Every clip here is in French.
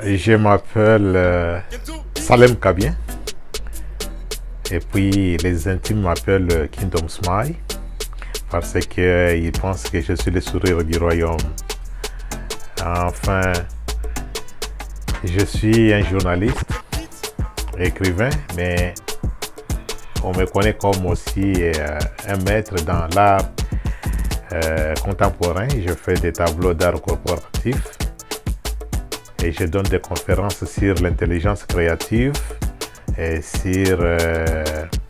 Je m'appelle Salem Kabien. Et puis les intimes m'appellent Kingdom Smile parce qu'ils pensent que je suis le sourire du royaume. Enfin, je suis un journaliste, écrivain, mais on me connaît comme aussi un maître dans l'art contemporain. Je fais des tableaux d'art corporatif et je donne des conférences sur l'intelligence créative et sur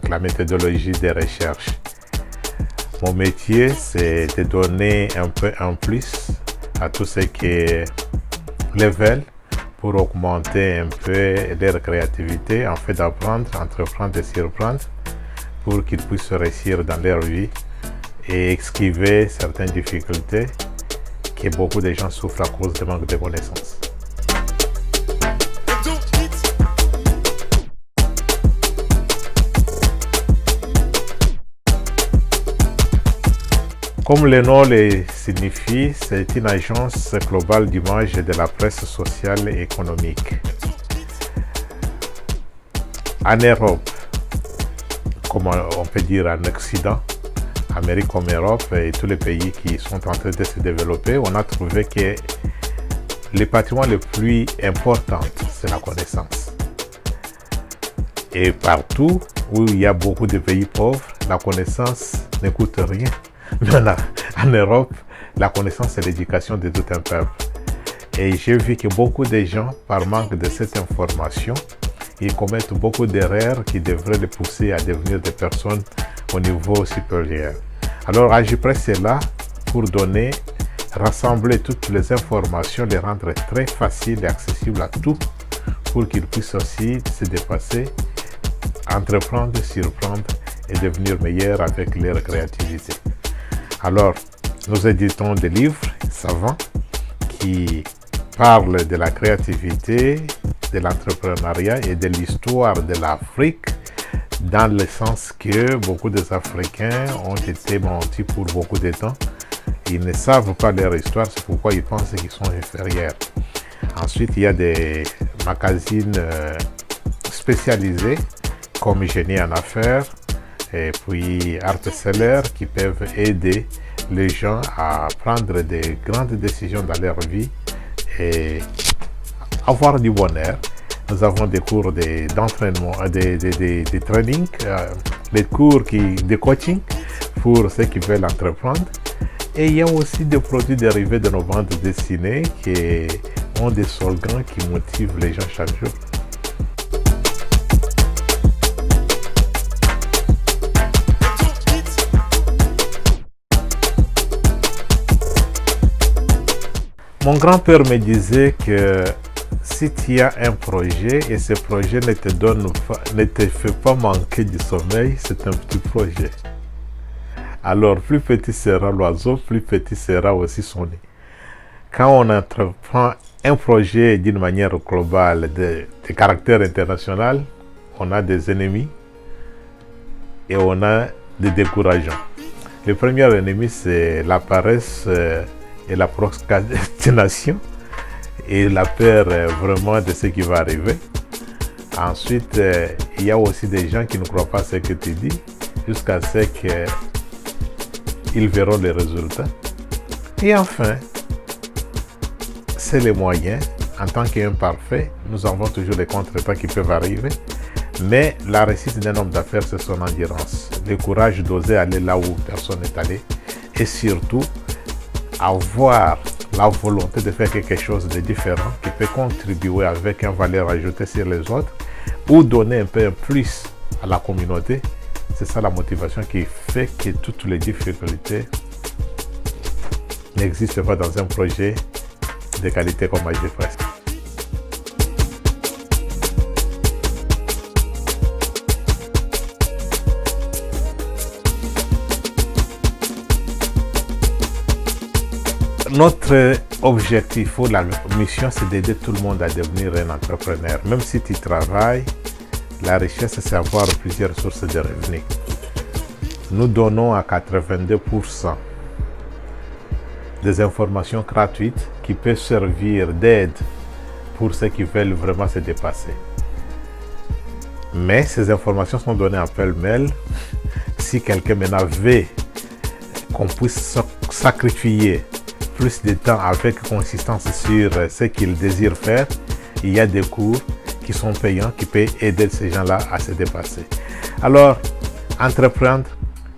la méthodologie des recherches. Mon métier, c'est de donner un peu en plus à tous ceux qui le veulent pour augmenter un peu leur créativité, en fait d'apprendre, entreprendre et surprendre pour qu'ils puissent réussir dans leur vie et esquiver certaines difficultés que beaucoup de gens souffrent à cause du manque de connaissances. Comme le nom le signifie, c'est une agence globale d'image de la presse sociale et économique. En Europe, comme on peut dire en Occident, Amérique comme Europe et tous les pays qui sont en train de se développer, on a trouvé que le patrimoine le plus important, c'est la connaissance. Et partout où il y a beaucoup de pays pauvres, la connaissance ne coûte rien. Mais en Europe, la connaissance c'est l'éducation de tout un peuple. Et j'ai vu que beaucoup de gens, par manque de cette information, ils commettent beaucoup d'erreurs qui devraient les pousser à devenir des personnes au niveau supérieur. Alors Agipress est là pour rassembler toutes les informations, les rendre très faciles et accessibles à tous, pour qu'ils puissent aussi se dépasser, entreprendre, surprendre et devenir meilleurs avec leur créativité. Alors, nous éditons des livres savants qui parlent de la créativité, de l'entrepreneuriat et de l'histoire de l'Afrique, dans le sens que beaucoup des Africains ont été mentis pour beaucoup de temps. Ils ne savent pas leur histoire, c'est pourquoi ils pensent qu'ils sont inférieurs. Ensuite, il y a des magazines spécialisés comme Génie en affaires, et puis Art-Seller qui peuvent aider les gens à prendre des grandes décisions dans leur vie et avoir du bonheur. Nous avons des cours d'entraînement, des trainings, des cours de coaching pour ceux qui veulent entreprendre. Et il y a aussi des produits dérivés de nos bandes dessinées qui ont des slogans qui motivent les gens chaque jour. Mon grand-père me disait que si tu as un projet et ce projet ne te fait pas manquer du sommeil, c'est un petit projet. Alors, plus petit sera l'oiseau, plus petit sera aussi son nid. Quand on entreprend un projet d'une manière globale, de caractère international, on a des ennemis et on a des décourageants. Le premier ennemi, c'est la paresse et la procrastination et la peur vraiment de ce qui va arriver. Ensuite, il y a aussi des gens qui ne croient pas ce que tu dis jusqu'à ce qu'ils verront les résultats. Et enfin, c'est les moyens. En tant qu'imparfait, nous avons toujours des contretemps qui peuvent arriver. Mais la réussite d'un homme d'affaires, c'est son endurance. Le courage d'oser aller là où personne n'est allé. Et surtout, avoir la volonté de faire quelque chose de différent qui peut contribuer avec une valeur ajoutée sur les autres ou donner un peu plus à la communauté. C'est ça la motivation qui fait que toutes les difficultés n'existent pas dans un projet de qualité comme Agipress. Notre objectif ou la mission, c'est d'aider tout le monde à devenir un entrepreneur. Même si tu travailles, la richesse, c'est avoir plusieurs sources de revenus. Nous donnons à 82% des informations gratuites qui peuvent servir d'aide pour ceux qui veulent vraiment se dépasser. Mais ces informations sont données en pêle-mêle. Si quelqu'un maintenant veut qu'on puisse sacrifier plus de temps avec consistance sur ce qu'il désire faire, il y a des cours qui sont payants, qui peuvent aider ces gens-là à se dépasser. Alors, entreprendre,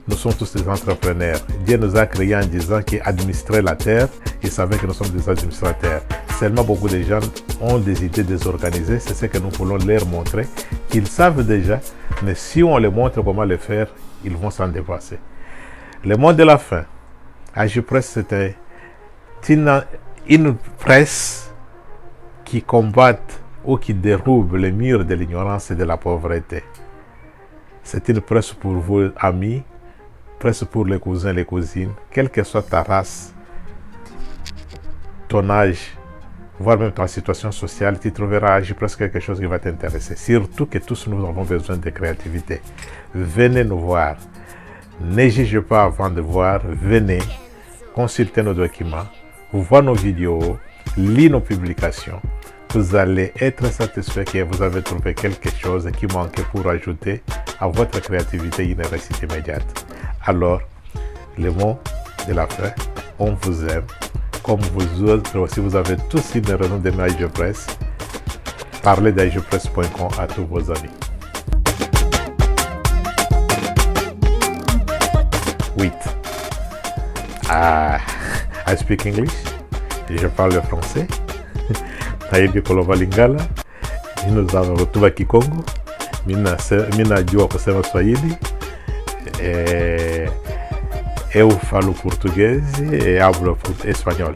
nous sommes tous des entrepreneurs. Dieu nous a créés en disant qu'il administrait la terre. Il savait que nous sommes des administrateurs. Seulement, beaucoup de gens ont des idées désorganisées. C'est ce que nous voulons leur montrer. Ils savent déjà, mais si on leur montre comment le faire, ils vont s'en dépasser. Le mot de la fin. Agipress, c'était une presse qui combat ou qui déroule les murs de l'ignorance et de la pauvreté. C'est une presse pour vos amis, presse pour les cousins et les cousines, quelle que soit ta race, ton âge, voire même ta situation sociale, tu trouveras à Agipress quelque chose qui va t'intéresser. Surtout que tous nous avons besoin de créativité. Venez nous voir. Ne jugez pas avant de voir. Venez consulter nos documents, voir nos vidéos, lire nos publications. Vous allez être satisfait que vous avez trouvé quelque chose qui manquait pour ajouter à votre créativité une réussite immédiate. Alors, le mot de la fin, on vous aime. Comme vous autres aussi, vous avez tous une raison d'aimer Agipress. Parlez d'agipress.com à tous vos amis. 8. I speak English. Je parle le français. Naibi Kolova Lingala. Minuzava Rutuba Kikongo. Mina jua kusema Swahili. Eu falo português e hablo espanhol.